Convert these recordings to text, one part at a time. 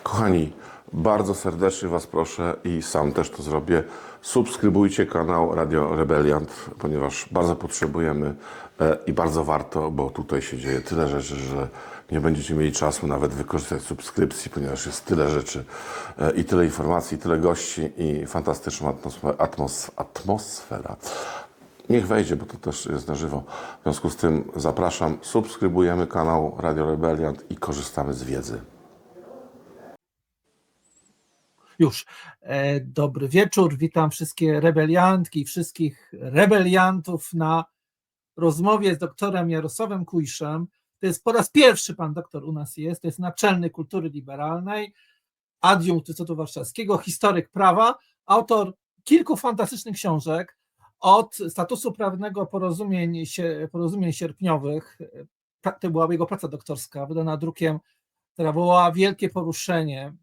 Kochani, bardzo serdecznie Was proszę i sam też to zrobię. Subskrybujcie kanał Radio Rebeliant, ponieważ bardzo potrzebujemy i bardzo warto, bo tutaj się dzieje tyle rzeczy, że nie będziecie mieli czasu nawet wykorzystać subskrypcji, ponieważ jest tyle rzeczy i tyle informacji, tyle gości i fantastyczna atmosfera. Niech wejdzie, bo to też jest na żywo. W związku z tym zapraszam, subskrybujemy kanał Radio Rebeliant i korzystamy z wiedzy. Już. Dobry wieczór, witam wszystkie rebeliantki i wszystkich rebeliantów na rozmowie z doktorem Jarosławem Kuiszem. To jest po raz pierwszy pan doktor u nas jest, to jest naczelny kultury liberalnej, adiunkt Uniwersytetu Warszawskiego, historyk prawa, autor kilku fantastycznych książek, od statusu prawnego porozumień sierpniowych, to była jego praca doktorska, wydana drukiem, która wywołała wielkie poruszenie,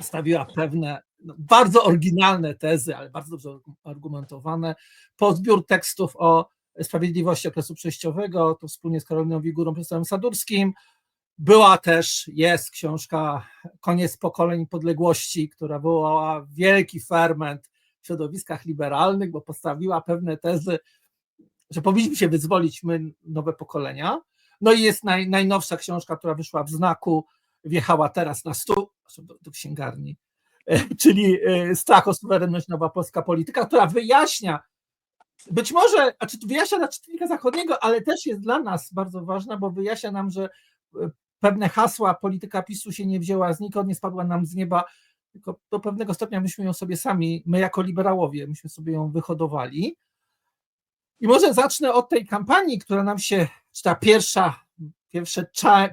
stawiła pewne bardzo oryginalne tezy, ale bardzo dobrze argumentowane, po zbiór tekstów o sprawiedliwości okresu przejściowego, to wspólnie z Karoliną Wigurą, profesorem Sadurskim. Była też, jest książka Koniec pokoleń podległości, która wywołała wielki ferment w środowiskach liberalnych, bo postawiła pewne tezy, że powinniśmy się wyzwolić my, nowe pokolenia. No i jest najnowsza książka, która wyszła w Znaku, wjechała teraz na stół, do księgarni, czyli Strach o suwerenność, nowa polska polityka, która wyjaśnia, być może, wyjaśnia dla czytelnika zachodniego, ale też jest dla nas bardzo ważna, bo wyjaśnia nam, że pewne hasła polityka PiS-u się nie wzięła znikąd, nie spadła nam z nieba, tylko do pewnego stopnia myśmy ją sobie sami, my jako liberałowie, myśmy sobie ją wyhodowali. I może zacznę od tej kampanii, która nam się, czy ta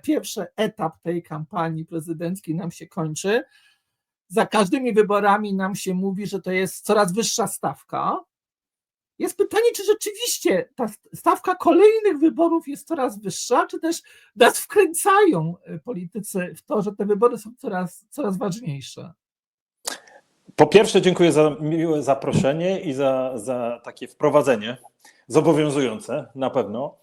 pierwszy etap tej kampanii prezydenckiej nam się kończy. Za każdymi wyborami nam się mówi, że to jest coraz wyższa stawka. Jest pytanie, czy rzeczywiście ta stawka kolejnych wyborów jest coraz wyższa, czy też nas wkręcają politycy w to, że te wybory są coraz ważniejsze. Po pierwsze, dziękuję za miłe zaproszenie i za takie wprowadzenie zobowiązujące na pewno.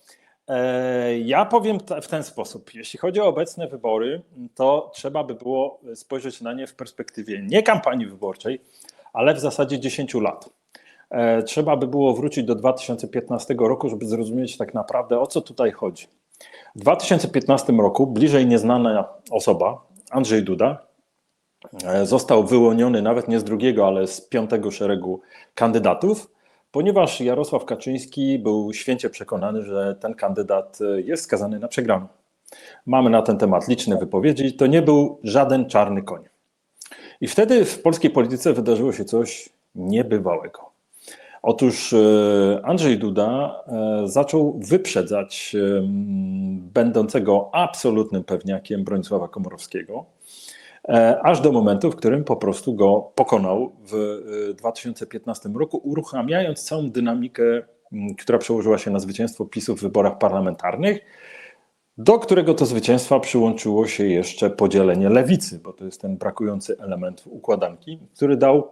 Ja powiem w ten sposób. Jeśli chodzi o obecne wybory, to trzeba by było spojrzeć na nie w perspektywie nie kampanii wyborczej, ale w zasadzie 10 lat. Trzeba by było wrócić do 2015 roku, żeby zrozumieć tak naprawdę, o co tutaj chodzi. W 2015 roku bliżej nieznana osoba, Andrzej Duda, został wyłoniony nawet nie z drugiego, ale z 5. szeregu kandydatów, ponieważ Jarosław Kaczyński był święcie przekonany, że ten kandydat jest skazany na przegraną. Mamy na ten temat liczne wypowiedzi, to nie był żaden czarny koń. I wtedy w polskiej polityce wydarzyło się coś niebywałego. Otóż Andrzej Duda zaczął wyprzedzać będącego absolutnym pewniakiem Bronisława Komorowskiego, aż do momentu, w którym po prostu go pokonał w 2015 roku, uruchamiając całą dynamikę, która przełożyła się na zwycięstwo PiS-u w wyborach parlamentarnych, do którego to zwycięstwa przyłączyło się jeszcze podzielenie lewicy, bo to jest ten brakujący element układanki, który dał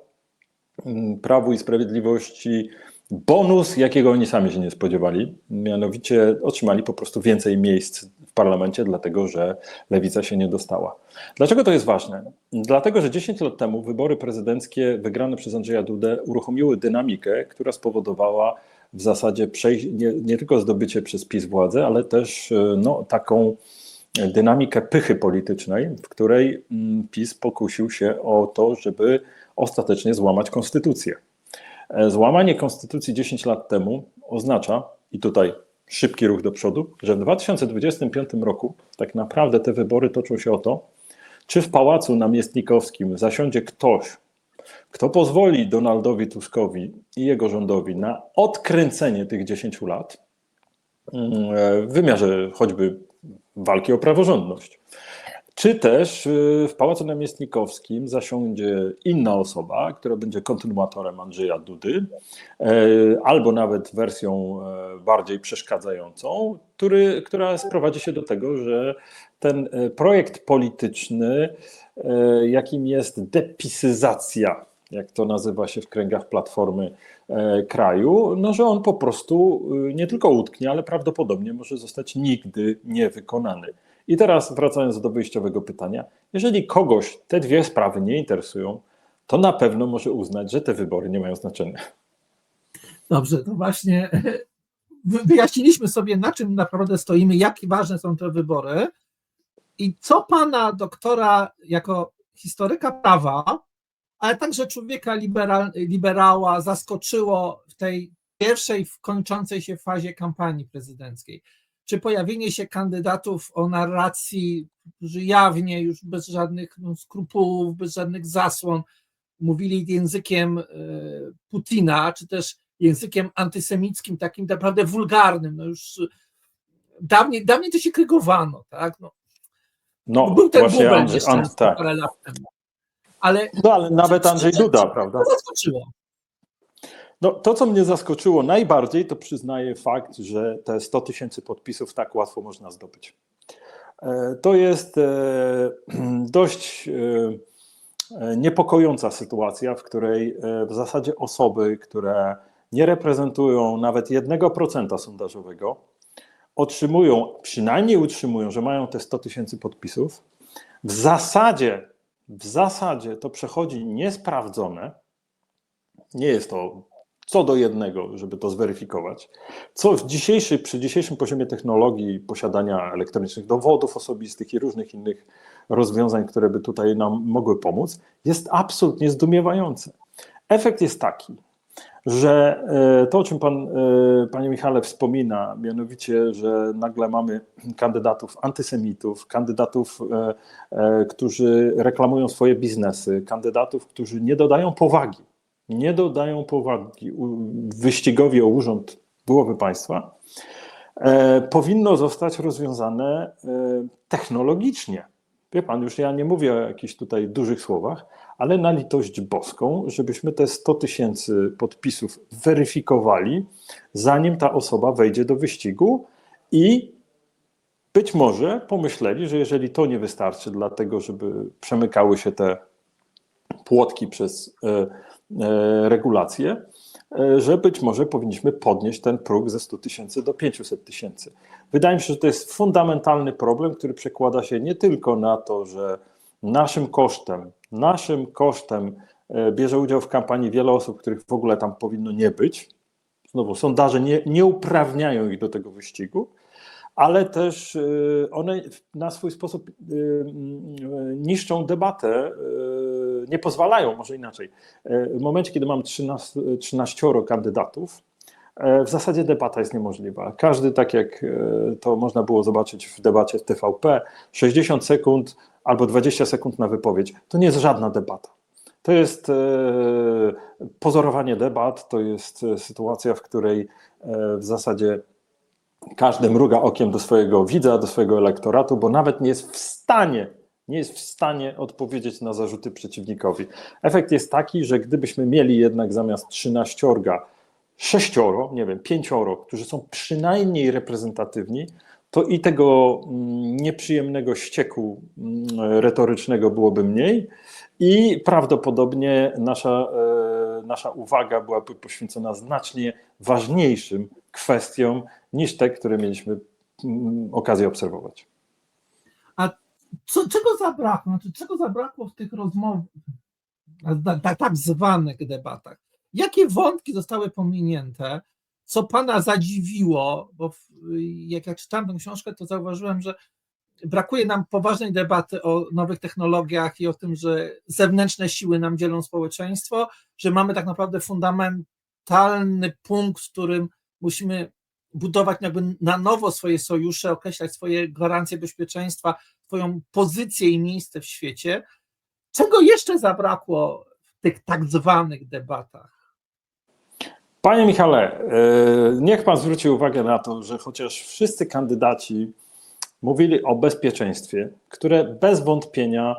Prawu i Sprawiedliwości bonus, jakiego oni sami się nie spodziewali. Mianowicie otrzymali po prostu więcej miejsc w parlamencie, dlatego że lewica się nie dostała. Dlaczego to jest ważne? Dlatego, że 10 lat temu wybory prezydenckie wygrane przez Andrzeja Dudę uruchomiły dynamikę, która spowodowała w zasadzie nie tylko zdobycie przez PiS władzy, ale też taką dynamikę pychy politycznej, w której PiS pokusił się o to, żeby ostatecznie złamać konstytucję. Złamanie konstytucji 10 lat temu oznacza, i tutaj szybki ruch do przodu, że w 2025 roku tak naprawdę te wybory toczą się o to, czy w Pałacu Namiestnikowskim zasiądzie ktoś, kto pozwoli Donaldowi Tuskowi i jego rządowi na odkręcenie tych 10 lat w wymiarze choćby walki o praworządność. Czy też w Pałacu Namiestnikowskim zasiądzie inna osoba, która będzie kontynuatorem Andrzeja Dudy, albo nawet wersją bardziej przeszkadzającą, która sprowadzi się do tego, że ten projekt polityczny, jakim jest depisyzacja, jak to nazywa się w kręgach Platformy, kraju, że on po prostu nie tylko utknie, ale prawdopodobnie może zostać nigdy niewykonany. I teraz wracając do wyjściowego pytania, jeżeli kogoś te dwie sprawy nie interesują, to na pewno może uznać, że te wybory nie mają znaczenia. Dobrze, to właśnie wyjaśniliśmy sobie, na czym naprawdę stoimy, jak ważne są te wybory i co pana doktora jako historyka prawa, ale także człowieka liberała zaskoczyło w tej pierwszej, kończącej się fazie kampanii prezydenckiej. Czy pojawienie się kandydatów o narracji, którzy jawnie już bez żadnych skrupułów, bez żadnych zasłon mówili językiem Putina, czy też językiem antysemickim, takim naprawdę wulgarnym. No już dawniej to się krygowano, tak? No, był ten właśnie bubel Andrzej, nieszczęsny tak. parę lat temu. Ale Nawet Andrzej Duda, prawda? To zaskoczyło. No, to, co mnie zaskoczyło najbardziej, to przyznaję fakt, że te 100 000 podpisów tak łatwo można zdobyć. To jest dość niepokojąca sytuacja, w której w zasadzie osoby, które nie reprezentują nawet 1% sondażowego, przynajmniej utrzymują, że mają te 100 000 podpisów. W zasadzie to przechodzi niesprawdzone. Nie jest to co do jednego, żeby to zweryfikować. Co przy dzisiejszym poziomie technologii, posiadania elektronicznych dowodów osobistych i różnych innych rozwiązań, które by tutaj nam mogły pomóc, jest absolutnie zdumiewające. Efekt jest taki, że to, o czym panie Michale wspomina, mianowicie, że nagle mamy kandydatów antysemitów, kandydatów, którzy reklamują swoje biznesy, kandydatów, którzy nie dodają powagi wyścigowi o urząd głowy państwa, powinno zostać rozwiązane technologicznie. Wie pan, już ja nie mówię o jakichś tutaj dużych słowach, ale na litość boską, żebyśmy te 100 000 podpisów weryfikowali, zanim ta osoba wejdzie do wyścigu i być może pomyśleli, że jeżeli to nie wystarczy dlatego, żeby przemykały się te płotki przez regulacje, że być może powinniśmy podnieść ten próg ze 100 000 do 500 000. Wydaje mi się, że to jest fundamentalny problem, który przekłada się nie tylko na to, że naszym kosztem bierze udział w kampanii wiele osób, których w ogóle tam powinno nie być. Znowu, sondaże nie uprawniają ich do tego wyścigu, ale też one na swój sposób niszczą debatę, nie pozwalają, może inaczej. W momencie, kiedy mam 13 kandydatów, w zasadzie debata jest niemożliwa. Każdy, tak jak to można było zobaczyć w debacie w TVP, 60 sekund albo 20 sekund na wypowiedź. To nie jest żadna debata. To jest pozorowanie debat, to jest sytuacja, w której w zasadzie każdy mruga okiem do swojego widza, do swojego elektoratu, bo nawet nie jest w stanie odpowiedzieć na zarzuty przeciwnikowi. Efekt jest taki, że gdybyśmy mieli jednak zamiast 13, 6, nie wiem, 5, którzy są przynajmniej reprezentatywni, to i tego nieprzyjemnego ścieku retorycznego byłoby mniej i prawdopodobnie nasza uwaga byłaby poświęcona znacznie ważniejszym kwestiom niż te, które mieliśmy okazję obserwować. A czego zabrakło? Czego zabrakło w tych rozmowach, tak zwanych debatach? Jakie wątki zostały pominięte? Co pana zadziwiło? Bo jak ja czytałem tę książkę, to zauważyłem, że brakuje nam poważnej debaty o nowych technologiach i o tym, że zewnętrzne siły nam dzielą społeczeństwo, że mamy tak naprawdę fundamentalny punkt, w którym musimy budować jakby na nowo swoje sojusze, określać swoje gwarancje bezpieczeństwa, swoją pozycję i miejsce w świecie. Czego jeszcze zabrakło w tych tak zwanych debatach? Panie Michale, niech pan zwróci uwagę na to, że chociaż wszyscy kandydaci mówili o bezpieczeństwie, które bez wątpienia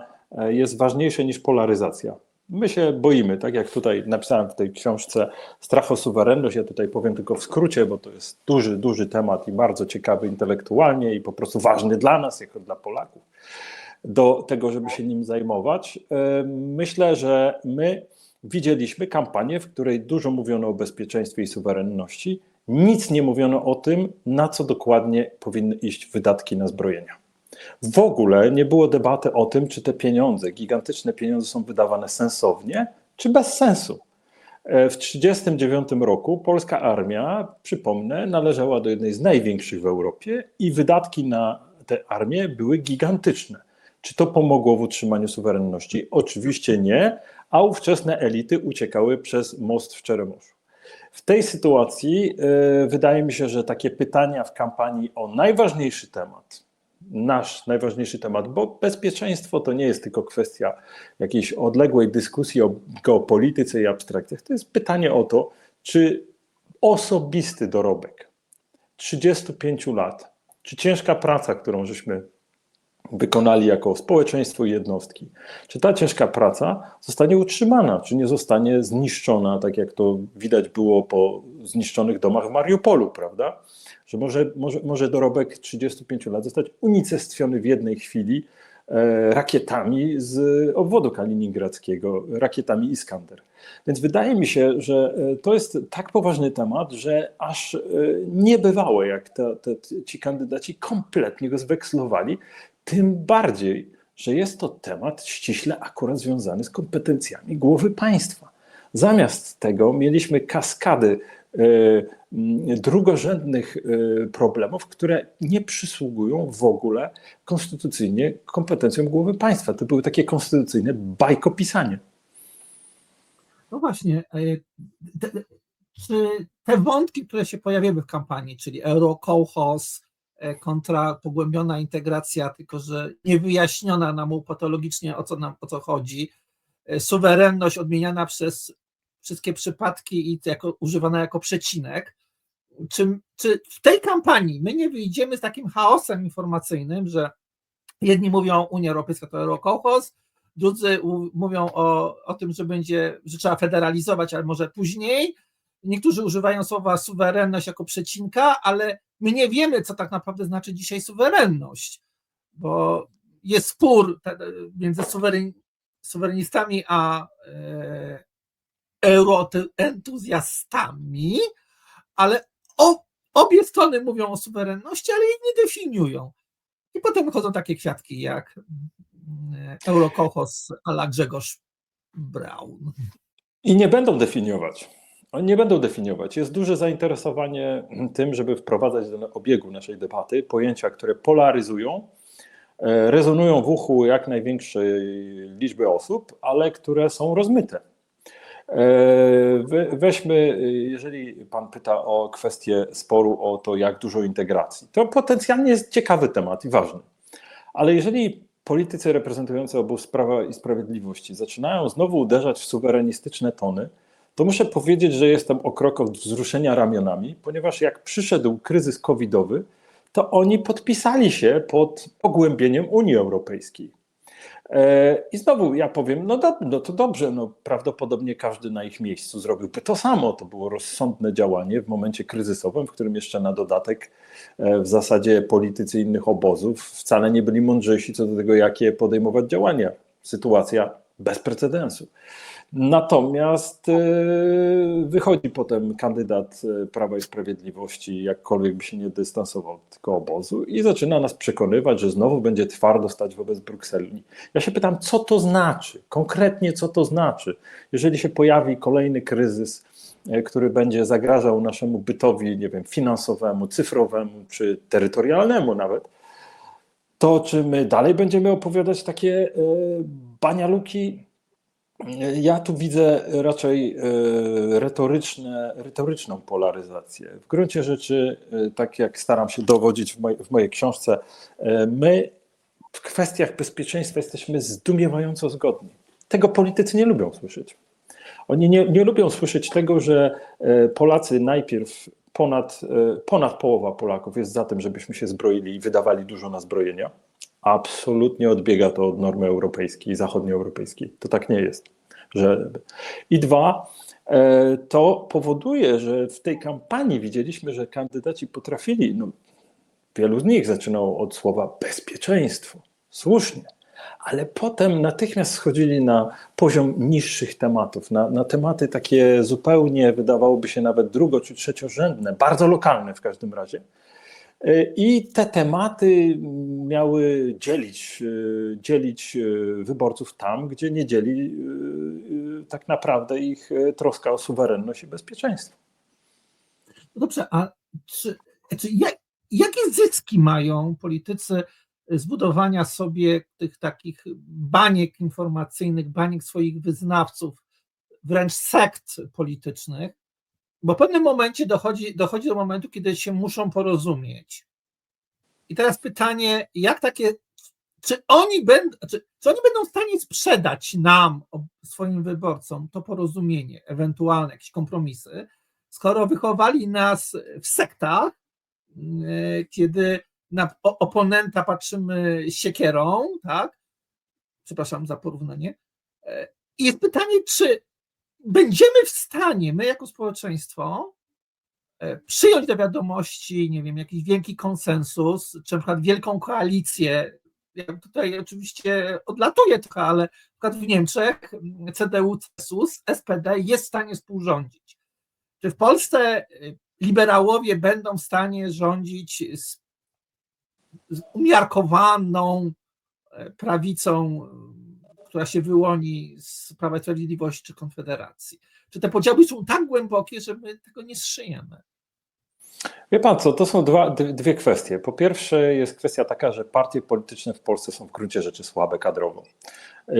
jest ważniejsze niż polaryzacja. My się boimy, tak jak tutaj napisałem w tej książce, strach o suwerenność. Ja tutaj powiem tylko w skrócie, bo to jest duży temat i bardzo ciekawy intelektualnie i po prostu ważny dla nas, jako dla Polaków, do tego, żeby się nim zajmować. Myślę, że my widzieliśmy kampanię, w której dużo mówiono o bezpieczeństwie i suwerenności, nic nie mówiono o tym, na co dokładnie powinny iść wydatki na zbrojenia. W ogóle nie było debaty o tym, czy te pieniądze, gigantyczne pieniądze są wydawane sensownie, czy bez sensu. W 1939 roku polska armia, przypomnę, należała do jednej z największych w Europie i wydatki na tę armię były gigantyczne. Czy to pomogło w utrzymaniu suwerenności? Oczywiście nie, a ówczesne elity uciekały przez most w Czeremoszu. W tej sytuacji wydaje mi się, że takie pytania w kampanii o najważniejszy temat, nasz najważniejszy temat, bo bezpieczeństwo to nie jest tylko kwestia jakiejś odległej dyskusji o geopolityce i abstrakcjach. To jest pytanie o to, czy osobisty dorobek 35 lat, czy ciężka praca, którą żeśmy wykonali jako społeczeństwo i jednostki, czy ta ciężka praca zostanie utrzymana, czy nie zostanie zniszczona, tak jak to widać było po zniszczonych domach w Mariupolu, prawda? Że może dorobek 35 lat zostać unicestwiony w jednej chwili rakietami z obwodu kaliningradzkiego, rakietami Iskander. Więc wydaje mi się, że to jest tak poważny temat, że aż niebywałe, jak ci kandydaci kompletnie go zwekslowali, tym bardziej, że jest to temat ściśle akurat związany z kompetencjami głowy państwa. Zamiast tego mieliśmy kaskady drugorzędnych problemów, które nie przysługują w ogóle konstytucyjnie kompetencjom głowy państwa. To były takie konstytucyjne bajkopisanie. No właśnie, czy te wątki, które się pojawiły w kampanii, czyli eurokołchoz kontra pogłębiona integracja, tylko że niewyjaśniona nam patologicznie, o co chodzi, suwerenność odmieniana przez wszystkie przypadki i używana jako przecinek, czy w tej kampanii my nie wyjdziemy z takim chaosem informacyjnym, że jedni mówią Unia Europejska to eurokołchoz, drudzy mówią o tym, że trzeba federalizować, ale może później. Niektórzy używają słowa suwerenność jako przecinka, ale my nie wiemy, co tak naprawdę znaczy dzisiaj suwerenność, bo jest spór między suwerenistami a euroentuzjastami, ale obie strony mówią o suwerenności, ale jej nie definiują. I potem wychodzą takie kwiatki jak eurokołchoz a la Grzegorz Braun. I nie będą definiować. Oni nie będą definiować. Jest duże zainteresowanie tym, żeby wprowadzać do obiegu naszej debaty pojęcia, które polaryzują, rezonują w uchu jak największej liczby osób, ale które są rozmyte. Weźmy, jeżeli pan pyta o kwestię sporu o to, jak dużo integracji, to potencjalnie jest ciekawy temat i ważny. Ale jeżeli politycy reprezentujący obóz Prawa i Sprawiedliwości zaczynają znowu uderzać w suwerenistyczne tony, to muszę powiedzieć, że jestem o krok od wzruszenia ramionami, ponieważ jak przyszedł kryzys covidowy, to oni podpisali się pod pogłębieniem Unii Europejskiej. I znowu ja powiem, no to dobrze, no prawdopodobnie każdy na ich miejscu zrobiłby to samo. To było rozsądne działanie w momencie kryzysowym, w którym jeszcze na dodatek w zasadzie politycy innych obozów wcale nie byli mądrzejsi co do tego, jakie podejmować działania. Sytuacja bez precedensu. Natomiast wychodzi potem kandydat Prawa i Sprawiedliwości, jakkolwiek by się nie dystansował od tego obozu i zaczyna nas przekonywać, że znowu będzie twardo stać wobec Brukseli. Ja się pytam, co to znaczy? Konkretnie co to znaczy? Jeżeli się pojawi kolejny kryzys, który będzie zagrażał naszemu bytowi, nie wiem, finansowemu, cyfrowemu czy terytorialnemu nawet, to czy my dalej będziemy opowiadać takie banialuki? Ja tu widzę raczej retoryczną polaryzację. W gruncie rzeczy, tak jak staram się dowodzić w mojej książce, my w kwestiach bezpieczeństwa jesteśmy zdumiewająco zgodni. Tego politycy nie lubią słyszeć. Oni nie lubią słyszeć tego, że Polacy najpierw, ponad połowa Polaków jest za tym, żebyśmy się zbroili i wydawali dużo na zbrojenia. Absolutnie odbiega to od normy europejskiej, zachodnioeuropejskiej. To tak nie jest. I dwa, to powoduje, że w tej kampanii widzieliśmy, że kandydaci potrafili, wielu z nich zaczynało od słowa bezpieczeństwo, słusznie, ale potem natychmiast schodzili na poziom niższych tematów, na tematy takie zupełnie, wydawałoby się nawet drugo- czy trzeciorzędne, bardzo lokalne w każdym razie. I te tematy miały dzielić wyborców tam, gdzie nie dzieli tak naprawdę ich troska o suwerenność i bezpieczeństwo. No dobrze, a jakie zyski mają politycy z budowania sobie tych takich baniek informacyjnych, baniek swoich wyznawców, wręcz sekt politycznych? Bo w pewnym momencie dochodzi do momentu, kiedy się muszą porozumieć. I teraz pytanie, czy oni będą w stanie sprzedać nam, swoim wyborcom, to porozumienie, ewentualne jakieś kompromisy, skoro wychowali nas w sektach, kiedy na oponenta patrzymy siekierą, tak? Przepraszam za porównanie. I jest pytanie, czy będziemy w stanie, my jako społeczeństwo, przyjąć do wiadomości, nie wiem, jakiś wielki konsensus, czy na przykład wielką koalicję. Ja tutaj oczywiście odlatuję trochę, ale na przykład w Niemczech CDU, CSU, SPD jest w stanie współrządzić. Czy w Polsce liberałowie będą w stanie rządzić z umiarkowaną prawicą, która się wyłoni z Prawa i Sprawiedliwości czy Konfederacji? Czy te podziały są tak głębokie, że my tego nie zszyjemy? Wie pan co, to są dwie kwestie. Po pierwsze jest kwestia taka, że partie polityczne w Polsce są w gruncie rzeczy słabe kadrowo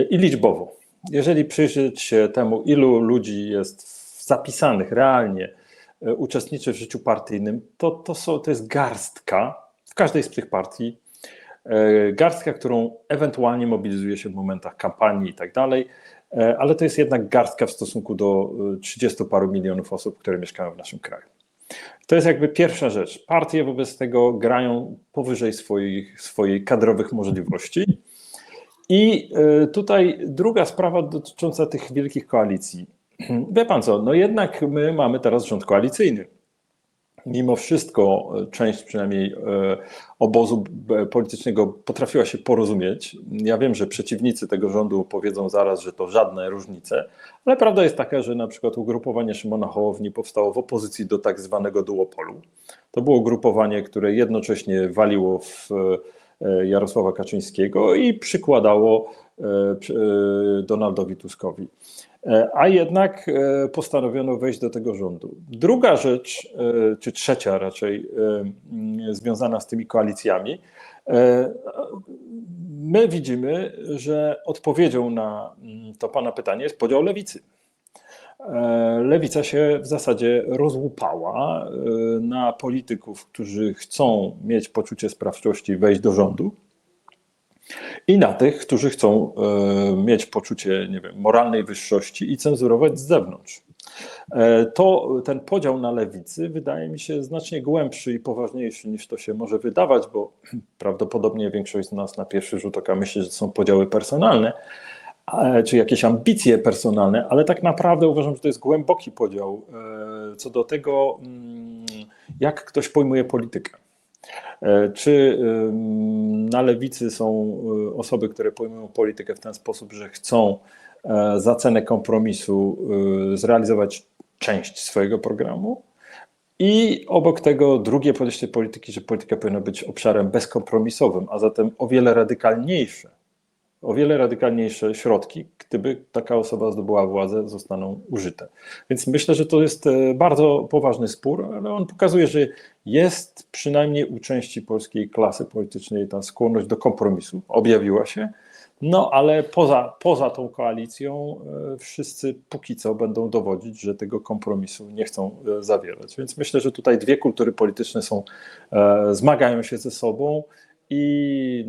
i liczbowo. Jeżeli przyjrzeć się temu, ilu ludzi jest zapisanych realnie, uczestniczy w życiu partyjnym, to jest garstka w każdej z tych partii, garstka, którą ewentualnie mobilizuje się w momentach kampanii i tak dalej, ale to jest jednak garstka w stosunku do 30 paru milionów osób, które mieszkają w naszym kraju. To jest jakby pierwsza rzecz. Partie wobec tego grają powyżej swoich kadrowych możliwości. I tutaj druga sprawa dotycząca tych wielkich koalicji. Wie pan co, no jednak my mamy teraz rząd koalicyjny. Mimo wszystko część przynajmniej obozu politycznego potrafiła się porozumieć. Ja wiem, że przeciwnicy tego rządu powiedzą zaraz, że to żadne różnice, ale prawda jest taka, że na przykład ugrupowanie Szymona Hołowni powstało w opozycji do tak zwanego duopolu. To było ugrupowanie, które jednocześnie waliło w Jarosława Kaczyńskiego i przykładało Donaldowi Tuskowi. A jednak postanowiono wejść do tego rządu. Druga rzecz, czy trzecia raczej, związana z tymi koalicjami, my widzimy, że odpowiedzią na to pana pytanie jest podział lewicy. Lewica się w zasadzie rozłupała na polityków, którzy chcą mieć poczucie sprawczości, wejść do rządu, i na tych, którzy chcą mieć poczucie, nie wiem, moralnej wyższości i cenzurować z zewnątrz. Ten podział na lewicy wydaje mi się znacznie głębszy i poważniejszy niż to się może wydawać, bo prawdopodobnie większość z nas na pierwszy rzut oka myśli, że to są podziały personalne, czy jakieś ambicje personalne, ale tak naprawdę uważam, że to jest głęboki podział co do tego, jak ktoś pojmuje politykę. Czy na lewicy są osoby, które pojmują politykę w ten sposób, że chcą za cenę kompromisu zrealizować część swojego programu? I obok tego drugie podejście polityki, że polityka powinna być obszarem bezkompromisowym, a zatem o wiele radykalniejsze środki, gdyby taka osoba zdobyła władzę, zostaną użyte. Więc myślę, że to jest bardzo poważny spór, ale on pokazuje, że jest przynajmniej u części polskiej klasy politycznej ta skłonność do kompromisu, objawiła się, no ale poza tą koalicją wszyscy póki co będą dowodzić, że tego kompromisu nie chcą zawierać. Więc myślę, że tutaj dwie kultury polityczne zmagają się ze sobą. I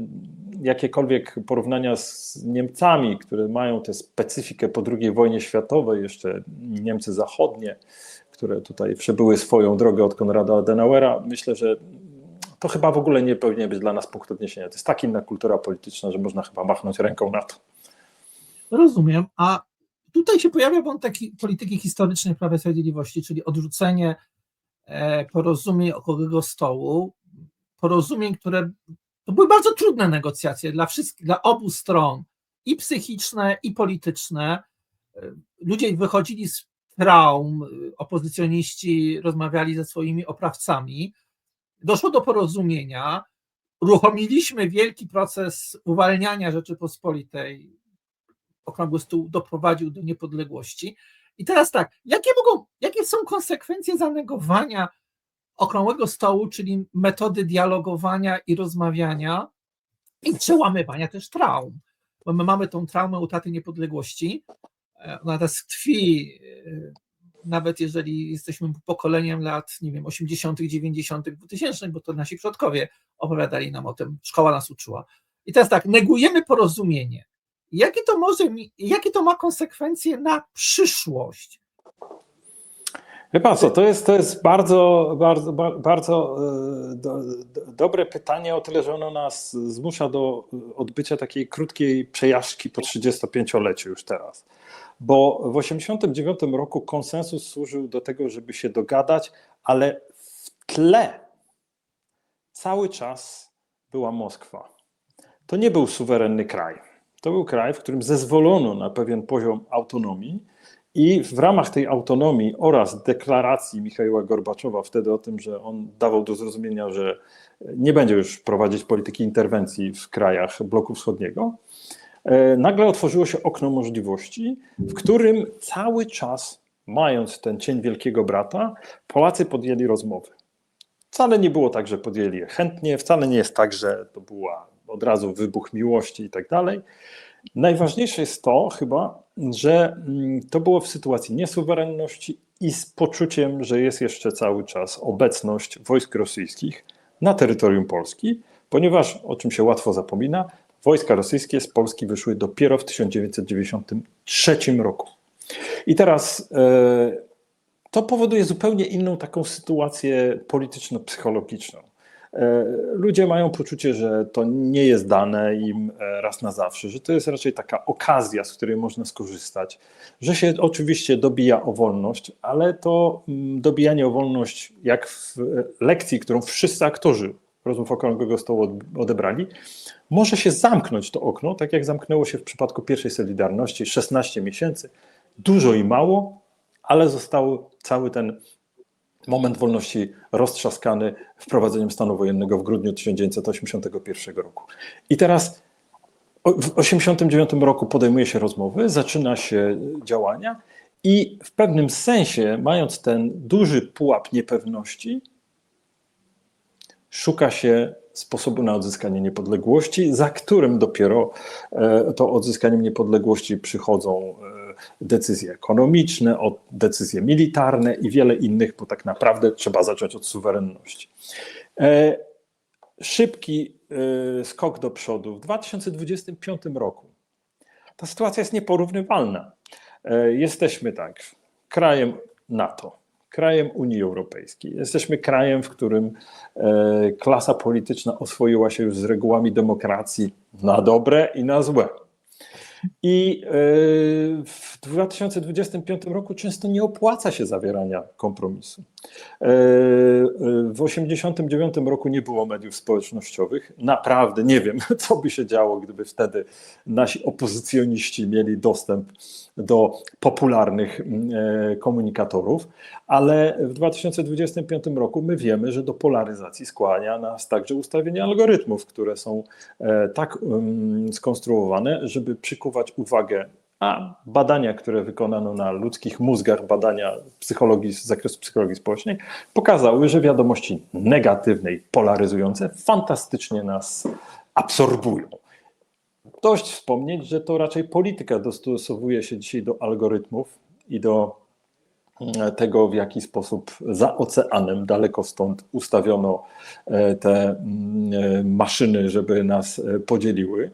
jakiekolwiek porównania z Niemcami, które mają tę specyfikę po II wojnie światowej, jeszcze Niemcy zachodnie, które tutaj przebyły swoją drogę od Konrada Adenauera, myślę, że to chyba w ogóle nie powinien być dla nas punkt odniesienia. To jest tak inna kultura polityczna, że można chyba machnąć ręką na to. Rozumiem, a tutaj się pojawia wątek polityki historycznej Prawa i Sprawiedliwości, czyli odrzucenie porozumień okrągłego stołu, porozumień, które to były bardzo trudne negocjacje dla obu stron, i psychiczne, i polityczne. Ludzie wychodzili z traum, opozycjoniści rozmawiali ze swoimi oprawcami. doszło do porozumienia, uruchomiliśmy wielki proces uwalniania Rzeczypospolitej, okrągły stół doprowadził do niepodległości. I teraz tak, jakie są konsekwencje zanegowania okrągłego stołu, czyli metody dialogowania i rozmawiania i przełamywania też traum? Bo my mamy tą traumę utraty niepodległości, ona teraz tkwi, nawet jeżeli jesteśmy pokoleniem lat, nie wiem, 80., 90., 2000, bo to nasi przodkowie opowiadali nam o tym, szkoła nas uczyła. I teraz tak, negujemy porozumienie. Jakie to ma konsekwencje na przyszłość? Wie pan co, to jest bardzo dobre pytanie, o tyle, że ono nas zmusza do odbycia takiej krótkiej przejażdżki po 35-leciu już teraz. Bo w 1989 roku konsensus służył do tego, żeby się dogadać, ale w tle cały czas była Moskwa. To nie był suwerenny kraj. To był kraj, w którym zezwolono na pewien poziom autonomii i w ramach tej autonomii oraz deklaracji Michaiła Gorbaczowa wtedy o tym, że on dawał do zrozumienia, że nie będzie już prowadzić polityki interwencji w krajach bloku wschodniego, nagle otworzyło się okno możliwości, w którym cały czas, mając ten cień Wielkiego Brata, Polacy podjęli rozmowy. Wcale nie było tak, że podjęli je chętnie, wcale nie jest tak, że to była od razu wybuch miłości i tak dalej. Najważniejsze jest to chyba, że to było w sytuacji niesuwerenności i z poczuciem, że jest jeszcze cały czas obecność wojsk rosyjskich na terytorium Polski, ponieważ, o czym się łatwo zapomina, wojska rosyjskie z Polski wyszły dopiero w 1993 roku. I teraz to powoduje zupełnie inną taką sytuację polityczno-psychologiczną. Ludzie mają poczucie, że to nie jest dane im raz na zawsze, że to jest raczej taka okazja, z której można skorzystać, że się oczywiście dobija o wolność, ale to dobijanie o wolność, jak w lekcji, którą wszyscy aktorzy rozmów okrągłego stołu odebrali, może się zamknąć to okno, tak jak zamknęło się w przypadku pierwszej Solidarności, 16 miesięcy, dużo i mało, ale został cały ten moment wolności roztrzaskany wprowadzeniem stanu wojennego w grudniu 1981 roku. I teraz w 1989 roku podejmuje się rozmowy, zaczyna się działania i w pewnym sensie, mając ten duży pułap niepewności, szuka się sposobu na odzyskanie niepodległości, za którym dopiero to odzyskaniem niepodległości przychodzą decyzje ekonomiczne, decyzje militarne i wiele innych, bo tak naprawdę trzeba zacząć od suwerenności. Szybki skok do przodu w 2025 roku. Ta sytuacja jest nieporównywalna. Jesteśmy tak, krajem NATO, krajem Unii Europejskiej. Jesteśmy krajem, w którym klasa polityczna oswoiła się już z regułami demokracji na dobre i na złe. I w 2025 roku często nie opłaca się zawierania kompromisu. W 1989 roku nie było mediów społecznościowych. Naprawdę nie wiem, co by się działo, gdyby wtedy nasi opozycjoniści mieli dostęp do popularnych komunikatorów, ale w 2025 roku my wiemy, że do polaryzacji skłania nas także ustawienie algorytmów, które są tak skonstruowane, żeby przykuwać uwagę, a badania, które wykonano na ludzkich mózgach, badania psychologii, z zakresu psychologii społecznej, pokazały, że wiadomości negatywne i polaryzujące fantastycznie nas absorbują. Dość wspomnieć, że to raczej polityka dostosowuje się dzisiaj do algorytmów i do tego, w jaki sposób za oceanem, daleko stąd ustawiono te maszyny, żeby nas podzieliły,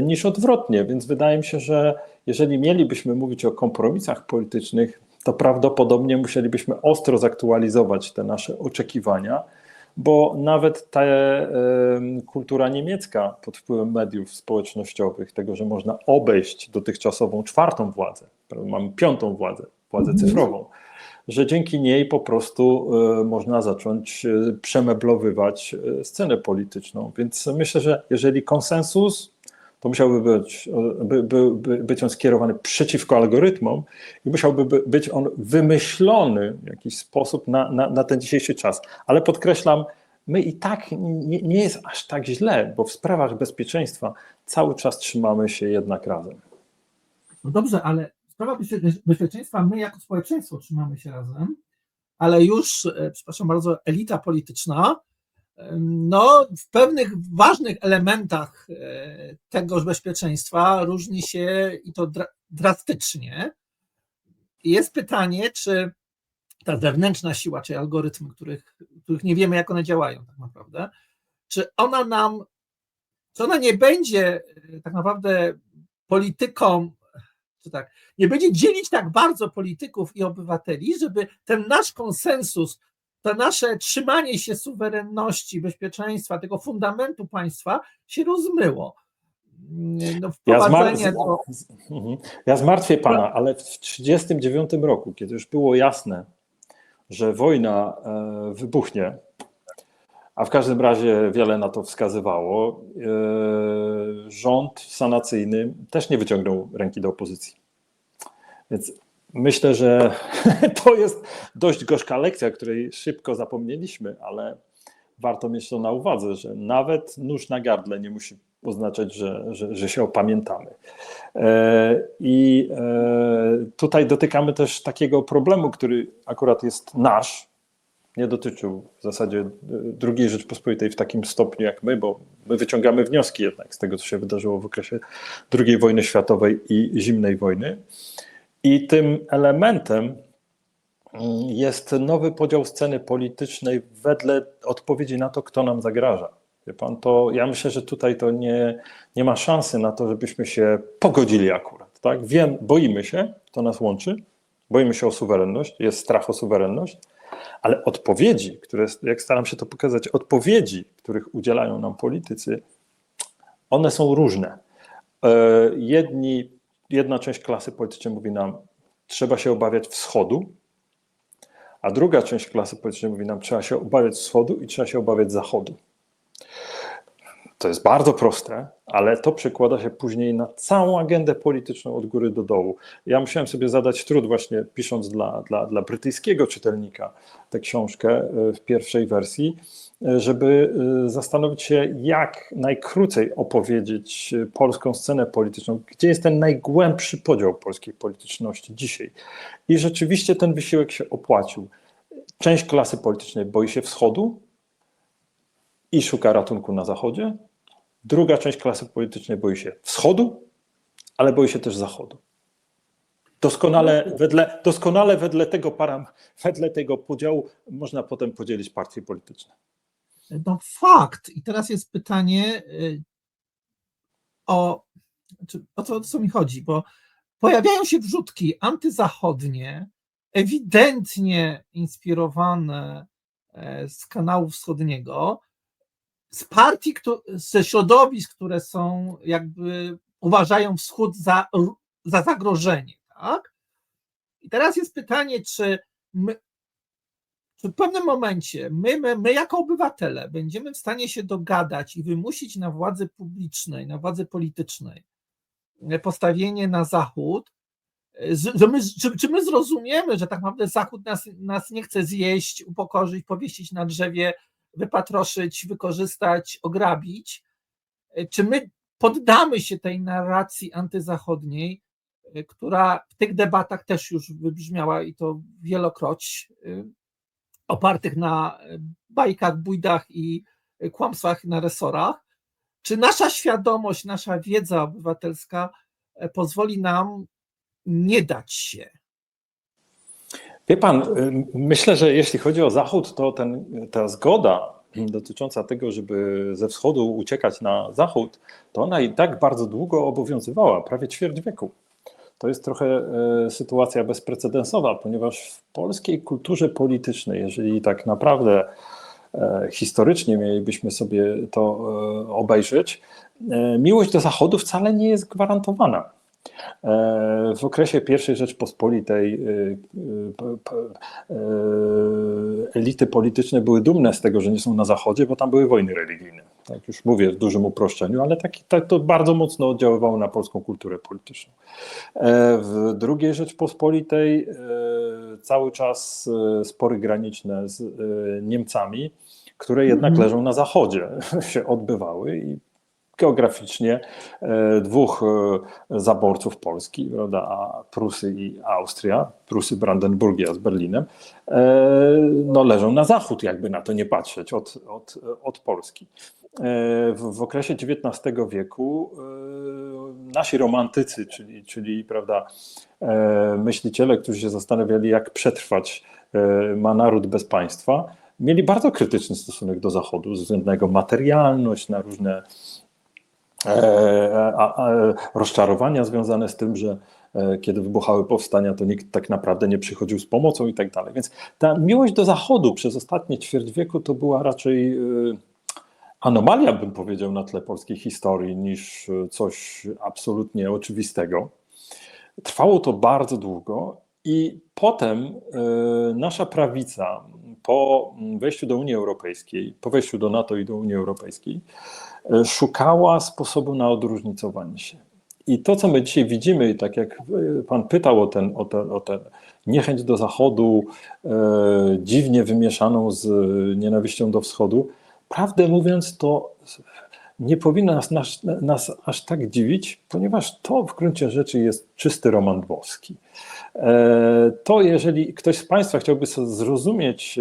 niż odwrotnie. Więc wydaje mi się, że jeżeli mielibyśmy mówić o kompromisach politycznych, to prawdopodobnie musielibyśmy ostro zaktualizować te nasze oczekiwania, bo nawet ta kultura niemiecka pod wpływem mediów społecznościowych, tego, że można obejść dotychczasową czwartą władzę, mamy piątą władzę cyfrową, że dzięki niej po prostu można zacząć przemeblowywać scenę polityczną. Więc myślę, że jeżeli konsensus, to musiałby być on skierowany przeciwko algorytmom i musiałby być on wymyślony w jakiś sposób na ten dzisiejszy czas. Ale podkreślam, my i tak nie jest aż tak źle, bo w sprawach bezpieczeństwa cały czas trzymamy się jednak razem. No dobrze, ale w sprawach bezpieczeństwa my jako społeczeństwo trzymamy się razem, ale już, przepraszam bardzo, elita polityczna, no w pewnych ważnych elementach tegoż bezpieczeństwa różni się i to drastycznie. I jest pytanie, czy ta zewnętrzna siła, czy algorytmy, których nie wiemy, jak one działają tak naprawdę, czy ona nie będzie tak naprawdę polityką, czy tak, nie będzie dzielić tak bardzo polityków i obywateli, żeby ten nasz konsensus, to nasze trzymanie się suwerenności, bezpieczeństwa, tego fundamentu państwa się rozmyło. No, ja zmartwię pana, ale w 1939 roku, kiedy już było jasne, że wojna wybuchnie, a w każdym razie wiele na to wskazywało, rząd sanacyjny też nie wyciągnął ręki do opozycji. Więc myślę, że to jest dość gorzka lekcja, której szybko zapomnieliśmy, ale warto mieć to na uwadze, że nawet nóż na gardle nie musi oznaczać, że się opamiętamy. I tutaj dotykamy też takiego problemu, który akurat jest nasz, nie dotyczył w zasadzie II Rzeczpospolitej w takim stopniu jak my, bo my wyciągamy wnioski jednak z tego, co się wydarzyło w okresie II wojny światowej i zimnej wojny. I tym elementem jest nowy podział sceny politycznej wedle odpowiedzi na to, kto nam zagraża. Wie pan, to ja myślę, że tutaj to nie ma szansy na to, żebyśmy się pogodzili akurat. Tak? Boimy się, to nas łączy, boimy się o suwerenność, jest strach o suwerenność, ale odpowiedzi, które, jak staram się to pokazać, odpowiedzi, których udzielają nam politycy, one są różne. Jedna część klasy politycznej mówi nam, trzeba się obawiać wschodu, a druga część klasy politycznej mówi nam, trzeba się obawiać wschodu i trzeba się obawiać zachodu. To jest bardzo proste, ale to przekłada się później na całą agendę polityczną od góry do dołu. Ja musiałem sobie zadać trud właśnie pisząc dla brytyjskiego czytelnika tę książkę w pierwszej wersji, żeby zastanowić się, jak najkrócej opowiedzieć polską scenę polityczną, gdzie jest ten najgłębszy podział polskiej polityczności dzisiaj. I rzeczywiście ten wysiłek się opłacił. Część klasy politycznej boi się wschodu i szuka ratunku na zachodzie. Druga część klasy politycznej boi się wschodu, ale boi się też zachodu. Doskonale wedle tego podziału można potem podzielić partie polityczne. No fakt. I teraz jest pytanie o co mi chodzi, bo pojawiają się wrzutki antyzachodnie, ewidentnie inspirowane z kanału wschodniego, z partii, ze środowisk, które są jakby uważają wschód za zagrożenie, tak? I teraz jest pytanie, czy w pewnym momencie my jako obywatele będziemy w stanie się dogadać i wymusić na władzy publicznej, na władzy politycznej postawienie na Zachód, czy my zrozumiemy, że tak naprawdę Zachód nas nie chce zjeść, upokorzyć, powiesić na drzewie, wypatroszyć, wykorzystać, ograbić, czy my poddamy się tej narracji antyzachodniej, która w tych debatach też już wybrzmiała i to wielokroć, opartych na bajkach, bujdach i kłamstwach na resorach. Czy nasza świadomość, nasza wiedza obywatelska pozwoli nam nie dać się? Wie pan, myślę, że jeśli chodzi o Zachód, to ta zgoda dotycząca tego, żeby ze wschodu uciekać na zachód, to ona i tak bardzo długo obowiązywała, prawie ćwierć wieku. To jest trochę sytuacja bezprecedensowa, ponieważ w polskiej kulturze politycznej, jeżeli tak naprawdę historycznie mielibyśmy sobie to obejrzeć, miłość do Zachodu wcale nie jest gwarantowana. W okresie I Rzeczpospolitej elity polityczne były dumne z tego, że nie są na Zachodzie, bo tam były wojny religijne. Tak już mówię w dużym uproszczeniu, ale to bardzo mocno oddziaływało na polską kulturę polityczną. W II Rzeczpospolitej cały czas spory graniczne z Niemcami które jednak leżą na zachodzie, się odbywały i geograficznie dwóch zaborców Polski, prawda, Prusy i Austria, Prusy Brandenburgia z Berlinem, no leżą na zachód, jakby na to nie patrzeć, od Polski. W okresie XIX wieku nasi romantycy, czyli prawda, myśliciele, którzy się zastanawiali, jak przetrwać ma naród bez państwa, mieli bardzo krytyczny stosunek do Zachodu, ze względu na jego materialność, na różne rozczarowania związane z tym, że kiedy wybuchały powstania, to nikt tak naprawdę nie przychodził z pomocą i tak dalej. Więc ta miłość do Zachodu przez ostatnie ćwierć wieku to była raczej anomalia, bym powiedział, na tle polskiej historii, niż coś absolutnie oczywistego. Trwało to bardzo długo i potem nasza prawica po wejściu do Unii Europejskiej, po wejściu do NATO i do Unii Europejskiej, szukała sposobu na odróżnicowanie się. I to, co my dzisiaj widzimy, tak jak pan pytał o tę niechęć do Zachodu, dziwnie wymieszaną z nienawiścią do Wschodu, prawdę mówiąc, to nie powinno nas aż tak dziwić, ponieważ to w gruncie rzeczy jest czysty roman boski. To jeżeli ktoś z Państwa chciałby sobie zrozumieć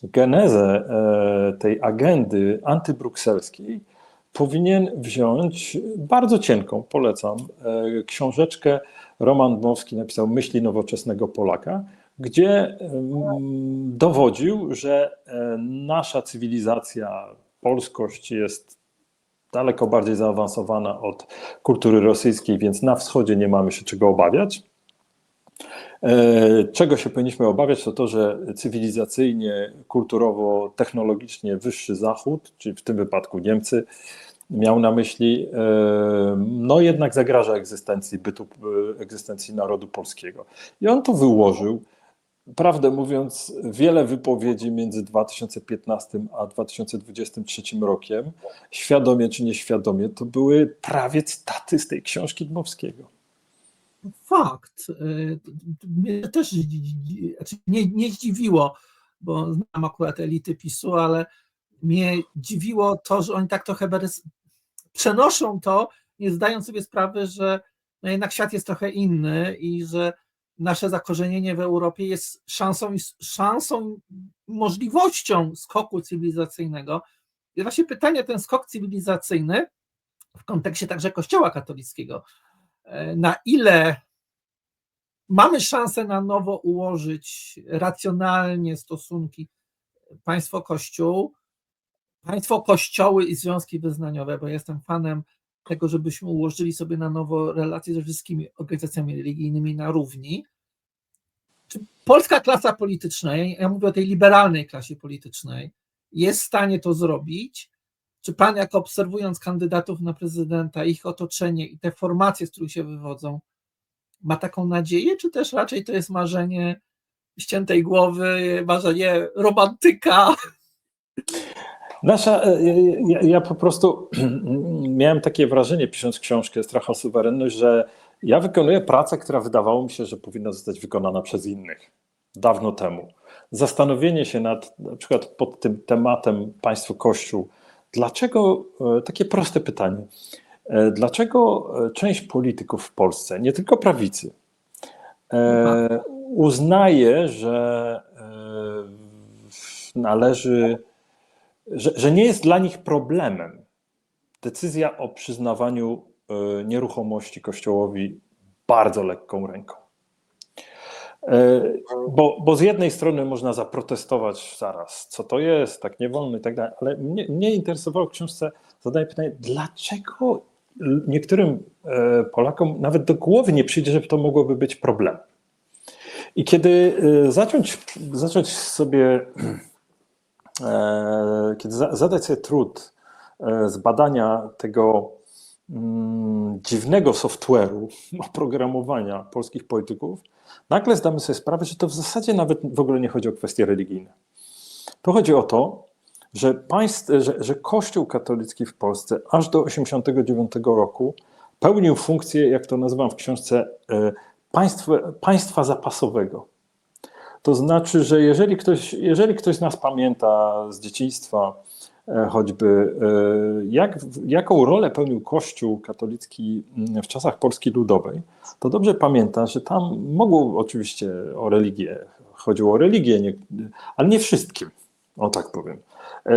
genezę tej agendy antybrukselskiej, powinien wziąć bardzo cienką, polecam, książeczkę Roman Dmowski napisał Myśli nowoczesnego Polaka, gdzie dowodził, że nasza cywilizacja, polskość jest daleko bardziej zaawansowana od kultury rosyjskiej, więc na wschodzie nie mamy się czego obawiać. Czego się powinniśmy obawiać, to to, że cywilizacyjnie, kulturowo, technologicznie wyższy Zachód, czyli w tym wypadku Niemcy, miał na myśli, no jednak zagraża egzystencji narodu polskiego. I on to wyłożył. Prawdę mówiąc, wiele wypowiedzi między 2015 a 2023 rokiem, świadomie czy nieświadomie, to były prawie cytaty z tej książki Dmowskiego. Fakt. Mnie też znaczy nie zdziwiło, bo znam akurat elity PiS-u, ale mnie dziwiło to, że oni tak trochę przenoszą to, nie zdając sobie sprawy, że no jednak świat jest trochę inny i że nasze zakorzenienie w Europie jest szansą, możliwością skoku cywilizacyjnego. I właśnie pytanie, ten skok cywilizacyjny w kontekście także Kościoła katolickiego, na ile mamy szansę na nowo ułożyć racjonalnie stosunki państwo-kościół, państwo-kościoły i związki wyznaniowe, bo jestem fanem tego, żebyśmy ułożyli sobie na nowo relacje ze wszystkimi organizacjami religijnymi na równi. Czy polska klasa polityczna, ja mówię o tej liberalnej klasie politycznej, jest w stanie to zrobić? Czy pan, jako obserwując kandydatów na prezydenta, ich otoczenie i te formacje, z których się wywodzą, ma taką nadzieję, czy też raczej to jest marzenie ściętej głowy, marzenie romantyka? Ja po prostu miałem takie wrażenie, pisząc książkę Strach o suwerenność, że ja wykonuję pracę, która wydawało mi się, że powinna zostać wykonana przez innych dawno temu. Zastanowienie się na przykład pod tym tematem państwo-kościół. Dlaczego, takie proste pytanie, dlaczego część polityków w Polsce, nie tylko prawicy, uznaje, że należy, że nie jest dla nich problemem decyzja o przyznawaniu nieruchomości Kościołowi bardzo lekką ręką. Bo z jednej strony można zaprotestować zaraz, co to jest, tak nie wolno i tak dalej, ale mnie interesowało w książce zadanie pytanie, dlaczego niektórym Polakom nawet do głowy nie przyjdzie, że to mogłoby być problem. I kiedy zacząć sobie, kiedy zadać sobie trud zbadania tego dziwnego software'u oprogramowania polskich polityków, nagle zdamy sobie sprawę, że to w zasadzie nawet w ogóle nie chodzi o kwestie religijne. To chodzi o to, że Kościół katolicki w Polsce aż do 1989 roku pełnił funkcję, jak to nazywam w książce, państwa zapasowego. To znaczy, że jeżeli ktoś z nas pamięta z dzieciństwa choćby, jaką rolę pełnił Kościół katolicki w czasach Polski Ludowej, to dobrze pamięta, że tam mogło oczywiście chodziło o religię, ale nie wszystkim, o tak powiem.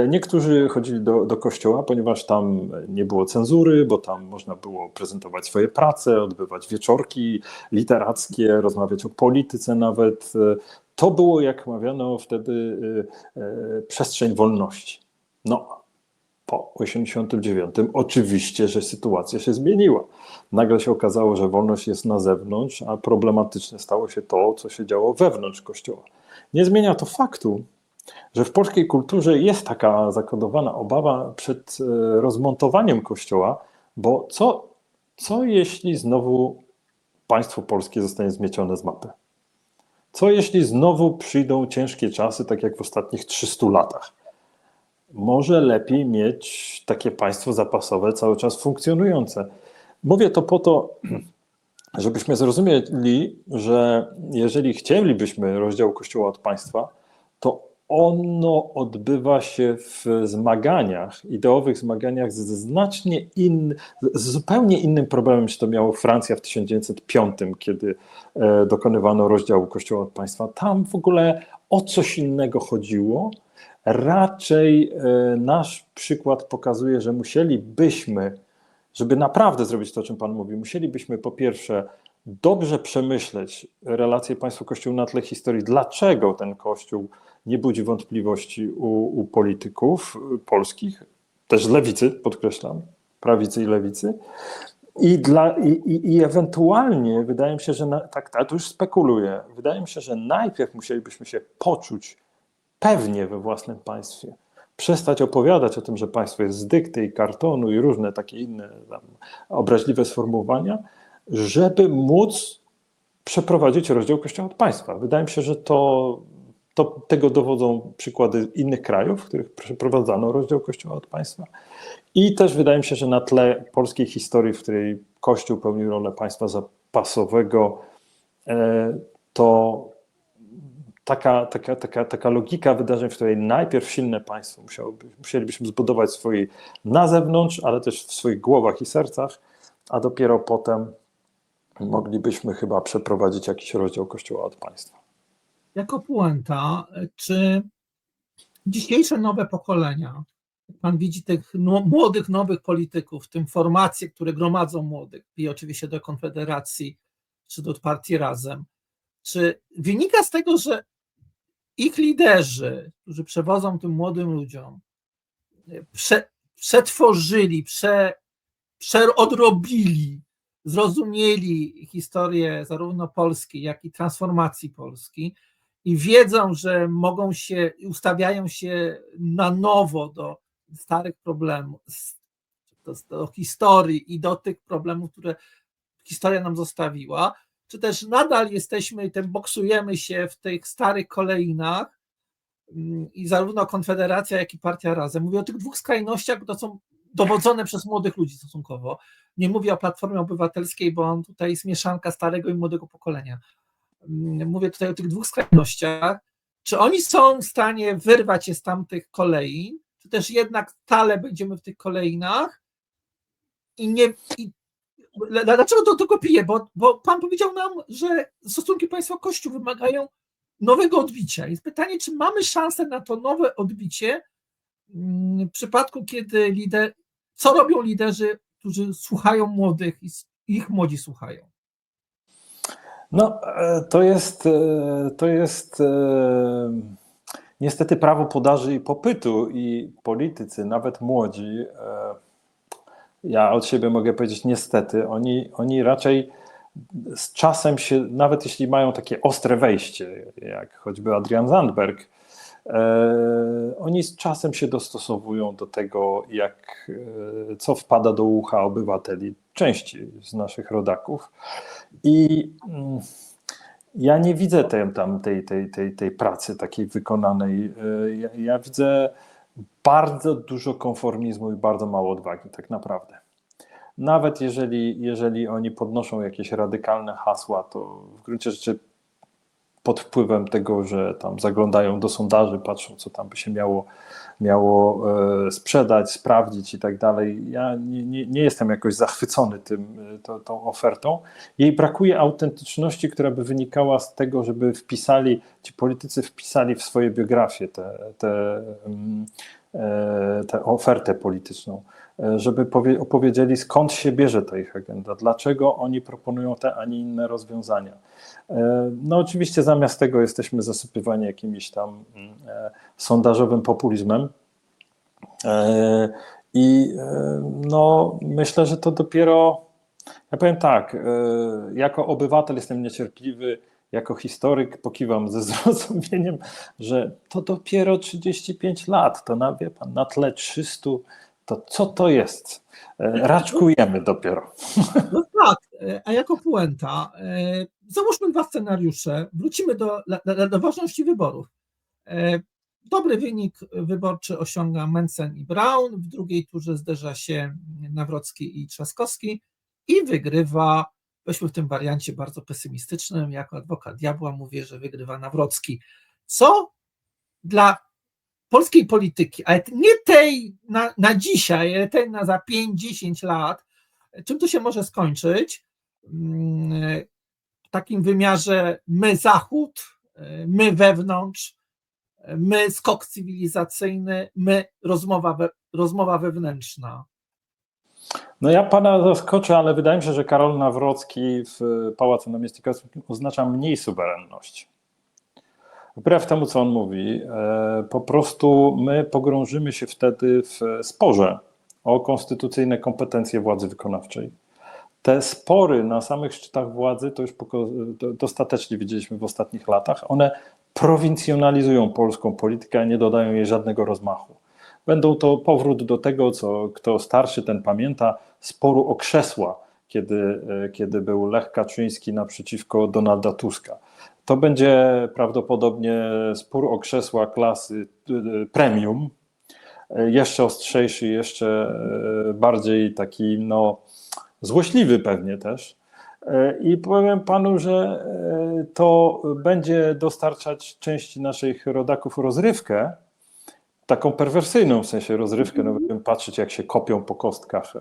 Niektórzy chodzili do kościoła, ponieważ tam nie było cenzury, bo tam można było prezentować swoje prace, odbywać wieczorki literackie, rozmawiać o polityce nawet. To było, jak mawiano wtedy, przestrzeń wolności. No, po 89 oczywiście, że sytuacja się zmieniła. Nagle się okazało, że wolność jest na zewnątrz, a problematyczne stało się to, co się działo wewnątrz Kościoła. Nie zmienia to faktu, że w polskiej kulturze jest taka zakodowana obawa przed rozmontowaniem Kościoła, bo co jeśli znowu państwo polskie zostanie zmiecione z mapy? Co jeśli znowu przyjdą ciężkie czasy, tak jak w ostatnich 300 latach? Może lepiej mieć takie państwo zapasowe, cały czas funkcjonujące. Mówię to po to, żebyśmy zrozumieli, że jeżeli chcielibyśmy rozdziału Kościoła od państwa, to ono odbywa się w zmaganiach, ideowych zmaganiach z zupełnie innym problemem, niż to miało Francja w 1905, kiedy dokonywano rozdziału Kościoła od państwa. Tam w ogóle o coś innego chodziło. Raczej nasz przykład pokazuje, że musielibyśmy, żeby naprawdę zrobić to, o czym Pan mówi, musielibyśmy po pierwsze dobrze przemyśleć relacje państwo-kościół na tle historii, dlaczego ten Kościół nie budzi wątpliwości u polityków polskich, też lewicy, podkreślam, prawicy i lewicy. I ewentualnie, wydaje mi się, że tak już spekuluję, wydaje mi się, że najpierw musielibyśmy się poczuć pewnie we własnym państwie. Przestać opowiadać o tym, że państwo jest z dykty i kartonu i różne takie inne obraźliwe sformułowania, żeby móc przeprowadzić rozdział Kościoła od państwa. Wydaje mi się, że tego dowodzą przykłady innych krajów, w których przeprowadzano rozdział Kościoła od państwa. I też wydaje mi się, że na tle polskiej historii, w której Kościół pełnił rolę państwa zapasowego, to taka logika wydarzeń, w której najpierw silne państwo musielibyśmy zbudować swoje na zewnątrz, ale też w swoich głowach i sercach, a dopiero potem moglibyśmy chyba przeprowadzić jakiś rozdział Kościoła od państwa. Jako puenta, czy dzisiejsze nowe pokolenia, jak Pan widzi tych młodych, nowych polityków, w tym formacje, które gromadzą młodych, i oczywiście do Konfederacji czy do partii Razem, czy wynika z tego, że ich liderzy, którzy przewodzą tym młodym ludziom, przetworzyli, odrobili, zrozumieli historię zarówno Polski, jak i transformacji Polski i wiedzą, że mogą się, ustawiają się na nowo do starych problemów, do historii i do tych problemów, które historia nam zostawiła, czy też nadal jesteśmy, boksujemy się w tych starych kolejnach i zarówno Konfederacja, jak i Partia Razem. Mówię o tych dwóch skrajnościach, które są dowodzone przez młodych ludzi stosunkowo. Nie mówię o Platformie Obywatelskiej, bo tutaj jest mieszanka starego i młodego pokolenia. Mówię tutaj o tych dwóch skrajnościach. Czy oni są w stanie wyrwać się z tamtych kolei, czy też jednak stale będziemy w tych kolejnach Dlaczego do tego piję? Bo Pan powiedział nam, że stosunki państwo-kościół wymagają nowego odbicia. Jest pytanie, czy mamy szansę na to nowe odbicie w przypadku, kiedy co robią liderzy, którzy słuchają młodych i ich młodzi słuchają? No, to jest niestety prawo podaży i popytu i politycy, nawet młodzi, ja od siebie mogę powiedzieć niestety, oni raczej z czasem się, nawet jeśli mają takie ostre wejście, jak choćby Adrian Zandberg, oni z czasem się dostosowują do tego, co wpada do ucha obywateli, części z naszych rodaków. I ja nie widzę tej pracy takiej wykonanej. Ja widzę bardzo dużo konformizmu i bardzo mało odwagi tak naprawdę. Nawet jeżeli oni podnoszą jakieś radykalne hasła, to w gruncie rzeczy pod wpływem tego, że tam zaglądają do sondaży, patrzą, co tam by się miało sprzedać, sprawdzić i tak dalej. Ja nie jestem jakoś zachwycony tą ofertą. Jej brakuje autentyczności, która by wynikała z tego, żeby ci politycy wpisali w swoje biografie tę ofertę polityczną, żeby opowiedzieli, skąd się bierze ta ich agenda, dlaczego oni proponują te, a nie inne rozwiązania. No oczywiście zamiast tego jesteśmy zasypywani jakimś tam sondażowym populizmem i no myślę, że to dopiero, ja powiem tak, jako obywatel jestem niecierpliwy, jako historyk pokiwam ze zrozumieniem, że to dopiero 35 lat, to wie pan, na tle 300, to co to jest? Raczkujemy dopiero. No tak, a jako puenta, załóżmy dwa scenariusze, wrócimy do ważności wyborów. Dobry wynik wyborczy osiąga Mencen i Braun, w drugiej turze zderza się Nawrocki i Trzaskowski i wygrywa, weźmy w tym wariancie bardzo pesymistycznym, jako adwokat diabła mówię, że wygrywa Nawrocki. Co dla polskiej polityki, ale nie tej na dzisiaj, ale tej na za 5-10 lat, czym to się może skończyć? W takim wymiarze my Zachód, my wewnątrz, my skok cywilizacyjny, my rozmowa wewnętrzna. No ja pana zaskoczę, ale wydaje mi się, że Karol Nawrocki w Pałacu Namiestnikowskim oznacza mniej suwerenność. Wbrew temu, co on mówi, po prostu my pogrążymy się wtedy w sporze o konstytucyjne kompetencje władzy wykonawczej. Te spory na samych szczytach władzy, to już dostatecznie widzieliśmy w ostatnich latach, one prowincjonalizują polską politykę, a nie dodają jej żadnego rozmachu. Będą to powrót do tego, co kto starszy, ten pamięta, sporu o krzesła, kiedy był Lech Kaczyński naprzeciwko Donalda Tuska. To będzie prawdopodobnie spór o krzesła klasy premium, jeszcze ostrzejszy, jeszcze bardziej taki złośliwy pewnie też. I powiem panu, że to będzie dostarczać części naszych rodaków rozrywkę, taką perwersyjną w sensie rozrywkę, no będziemy patrzeć, jak się kopią po kostkach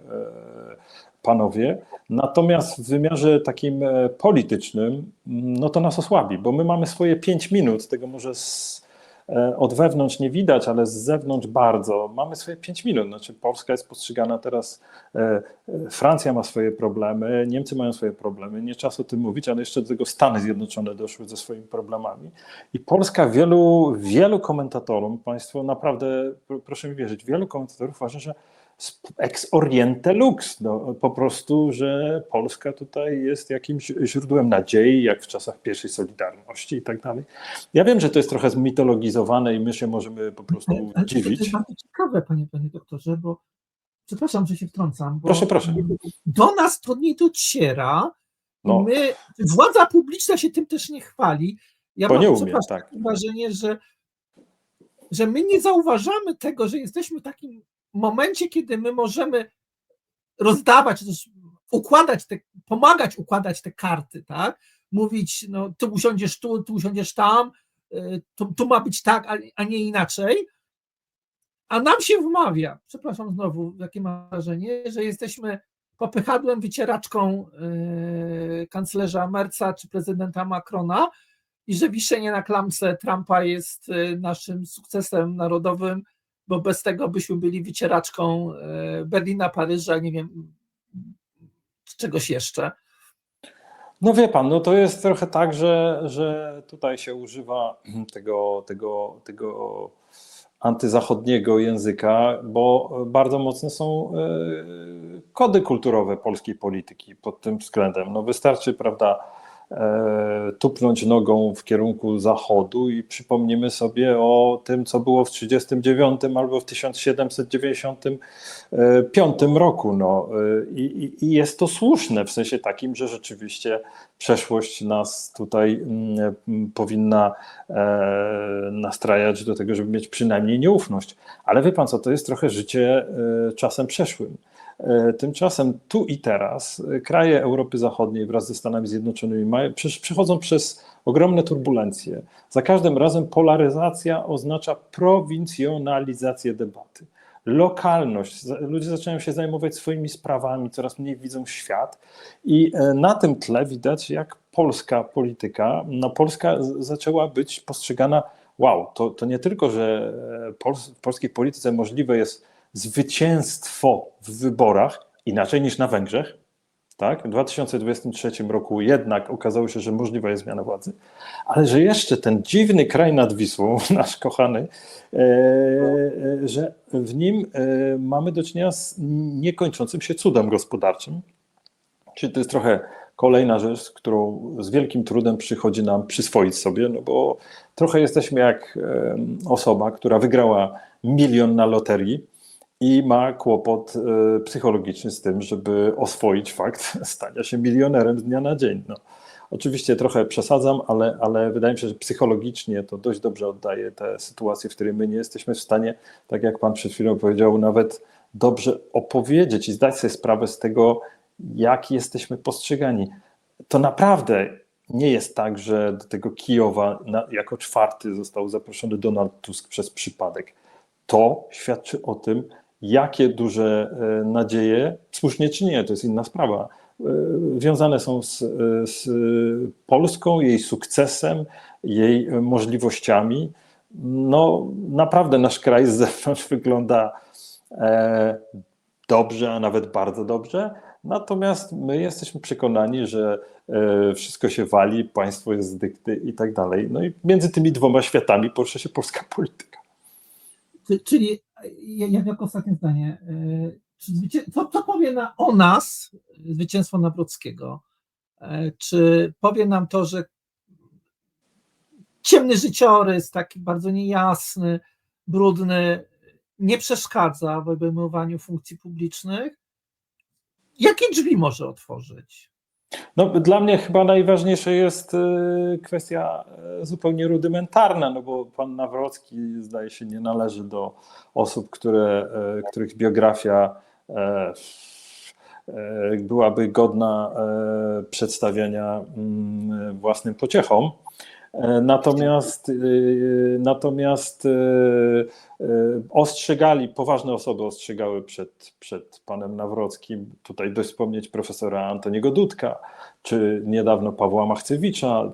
panowie. Natomiast w wymiarze takim politycznym, no to nas osłabi, bo my mamy swoje 5 minut, tego może od wewnątrz nie widać, ale z zewnątrz bardzo. Mamy swoje 5 minut, znaczy Polska jest postrzegana teraz, Francja ma swoje problemy, Niemcy mają swoje problemy, nie czas o tym mówić, ale jeszcze do tego Stany Zjednoczone doszły ze swoimi problemami. I Polska wielu komentatorom, państwo naprawdę, proszę mi wierzyć, wielu komentatorów uważa, że ex oriente lux, po prostu, że Polska tutaj jest jakimś źródłem nadziei, jak w czasach pierwszej Solidarności i tak dalej. Ja wiem, że to jest trochę zmitologizowane i my się możemy po prostu dziwić. To jest bardzo ciekawe, panie doktorze, bo przepraszam, że się wtrącam. Bo Proszę. Do nas to nie dociera. No. Władza publiczna się tym też nie chwali. Ja Bo mam nie umie, tak. wrażenie, że my nie zauważamy tego, że jesteśmy w takim momencie, kiedy my możemy rozdawać, też pomagać układać te karty, tak? Mówić, no ty usiądziesz tu, ty usiądziesz tam, tu ma być tak, a nie inaczej. A nam się wmawia, przepraszam znowu, jakie mam wrażenie, że jesteśmy popychadłem, wycieraczką kanclerza Merza czy prezydenta Macrona i że wiszenie na klamce Trumpa jest naszym sukcesem narodowym, bo bez tego byśmy byli wycieraczką Berlina, Paryża, nie wiem, czegoś jeszcze. No wie pan, no to jest trochę tak, że tutaj się używa tego antyzachodniego języka, bo bardzo mocne są kody kulturowe polskiej polityki pod tym względem. No wystarczy, prawda, tupnąć nogą w kierunku zachodu i przypomnimy sobie o tym, co było w 1939 albo w 1795 roku. No. I jest to słuszne w sensie takim, że rzeczywiście przeszłość nas tutaj powinna nastrajać do tego, żeby mieć przynajmniej nieufność. Ale wie pan co, to jest trochę życie czasem przeszłym. Tymczasem tu i teraz kraje Europy Zachodniej wraz ze Stanami Zjednoczonymi przechodzą przez ogromne turbulencje. Za każdym razem polaryzacja oznacza prowincjonalizację debaty. Lokalność, ludzie zaczynają się zajmować swoimi sprawami, coraz mniej widzą świat i na tym tle widać, jak polska polityka, Polska zaczęła być postrzegana, wow, to nie tylko, że w polskiej polityce możliwe jest zwycięstwo w wyborach, inaczej niż na Węgrzech, tak? W 2023 roku jednak okazało się, że możliwa jest zmiana władzy, ale że jeszcze ten dziwny kraj nad Wisłą, nasz kochany, że w nim mamy do czynienia z niekończącym się cudem gospodarczym. Czyli to jest trochę kolejna rzecz, którą z wielkim trudem przychodzi nam przyswoić sobie, no bo trochę jesteśmy jak osoba, która wygrała 1 000 000 na loterii i ma kłopot psychologiczny z tym, żeby oswoić fakt stania się milionerem z dnia na dzień. No, oczywiście trochę przesadzam, ale wydaje mi się, że psychologicznie to dość dobrze oddaje tę sytuację, w której my nie jesteśmy w stanie, tak jak pan przed chwilą powiedział, nawet dobrze opowiedzieć i zdać sobie sprawę z tego, jak jesteśmy postrzegani. To naprawdę nie jest tak, że do tego Kijowa jako 4. został zaproszony Donald Tusk przez przypadek. To świadczy o tym, jakie duże nadzieje, słusznie czy nie, to jest inna sprawa, wiązane są z Polską, jej sukcesem, jej możliwościami. No naprawdę nasz kraj z zewnątrz wygląda dobrze, a nawet bardzo dobrze, natomiast my jesteśmy przekonani, że wszystko się wali, państwo jest z dykty i tak dalej. No i między tymi dwoma światami porusza się polska polityka. Czyli jako ostatnie zdanie, co powie o nas zwycięstwo Nawrockiego? Czy powie nam to, że ciemny życiorys, taki bardzo niejasny, brudny, nie przeszkadza w obejmowaniu funkcji publicznych? Jakie drzwi może otworzyć? No, dla mnie chyba najważniejsza jest kwestia zupełnie rudymentarna, no bo pan Nawrocki zdaje się nie należy do osób, których biografia byłaby godna przedstawiania własnym pociechom. Natomiast poważne osoby ostrzegały przed panem Nawrockim. Tutaj dość wspomnieć profesora Antoniego Dudka, czy niedawno Pawła Machcewicza.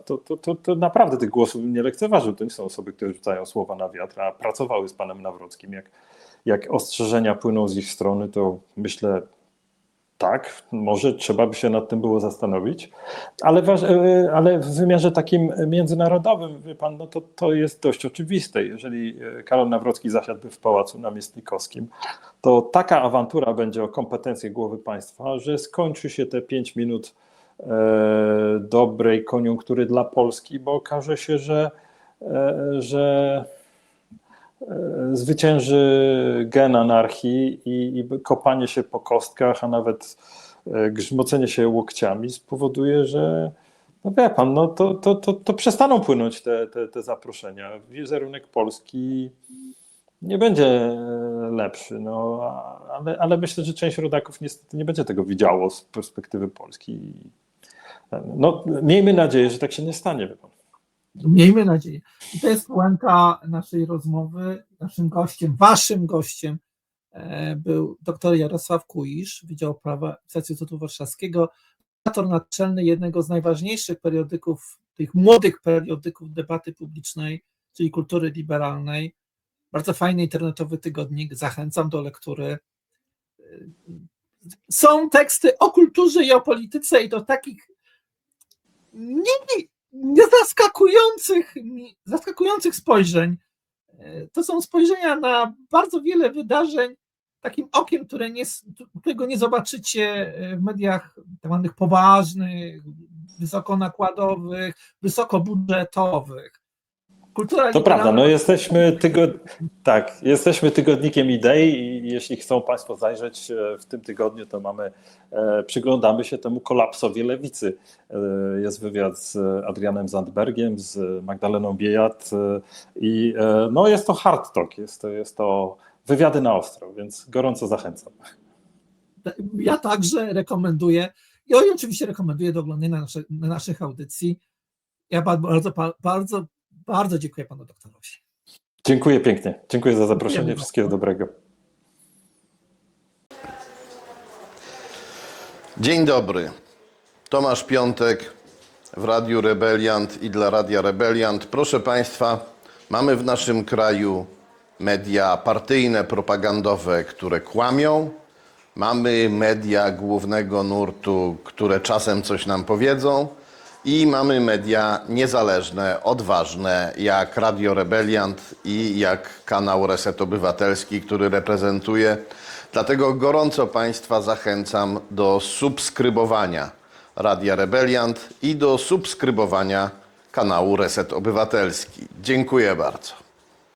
To naprawdę tych głosów nie lekceważył. To nie są osoby, które rzucają słowa na wiatr, a pracowały z panem Nawrockim. Jak ostrzeżenia płyną z ich strony, to myślę, tak, może trzeba by się nad tym było zastanowić, ale w wymiarze takim międzynarodowym, wie pan, no to jest dość oczywiste. Jeżeli Karol Nawrocki zasiadłby w Pałacu Namiestnikowskim, to taka awantura będzie o kompetencje głowy państwa, że skończy się te 5 minut dobrej koniunktury dla Polski, bo okaże się, że zwycięży gen anarchii i kopanie się po kostkach, a nawet grzmocenie się łokciami spowoduje, że no wie pan, no to przestaną płynąć te zaproszenia. Wizerunek Polski nie będzie lepszy, no, ale myślę, że część rodaków niestety nie będzie tego widziało z perspektywy Polski. No, miejmy nadzieję, że tak się nie stanie. Wie pan. Miejmy nadzieję. I to jest puenta naszej rozmowy. Naszym gościem, waszym gościem był dr Jarosław Kuisz, Wydział Prawa Instytutu Warszawskiego, redaktor naczelny jednego z najważniejszych periodyków, tych młodych periodyków debaty publicznej, czyli Kultury Liberalnej. Bardzo fajny internetowy tygodnik, zachęcam do lektury. Są teksty o kulturze i o polityce i do takich zaskakujących spojrzeń. To są spojrzenia na bardzo wiele wydarzeń takim okiem, którego nie zobaczycie w mediach tak zwanych poważnych, wysokonakładowych, wysokobudżetowych. Kultura to prawda, no jesteśmy tygodnikiem idei i jeśli chcą państwo zajrzeć w tym tygodniu, to przyglądamy się temu kolapsowi lewicy. Jest wywiad z Adrianem Zandbergiem, z Magdaleną Biejat i no jest to hard talk, jest to wywiady na ostro, więc gorąco zachęcam. Ja także rekomenduję, i oczywiście rekomenduję do oglądania naszych audycji. Ja bardzo dziękuję panu doktorowi. Dziękuję pięknie. Dziękuję za zaproszenie. Dziękujemy Wszystkiego dobrego. Dzień dobry. Tomasz Piątek w Radiu Rebeliant i dla Radia Rebeliant. Proszę Państwa, mamy w naszym kraju media partyjne, propagandowe, które kłamią. Mamy media głównego nurtu, które czasem coś nam powiedzą. I mamy media niezależne, odważne, jak Radio Rebeliant i jak kanał Reset Obywatelski, który reprezentuję. Dlatego gorąco Państwa zachęcam do subskrybowania Radia Rebeliant i do subskrybowania kanału Reset Obywatelski. Dziękuję bardzo.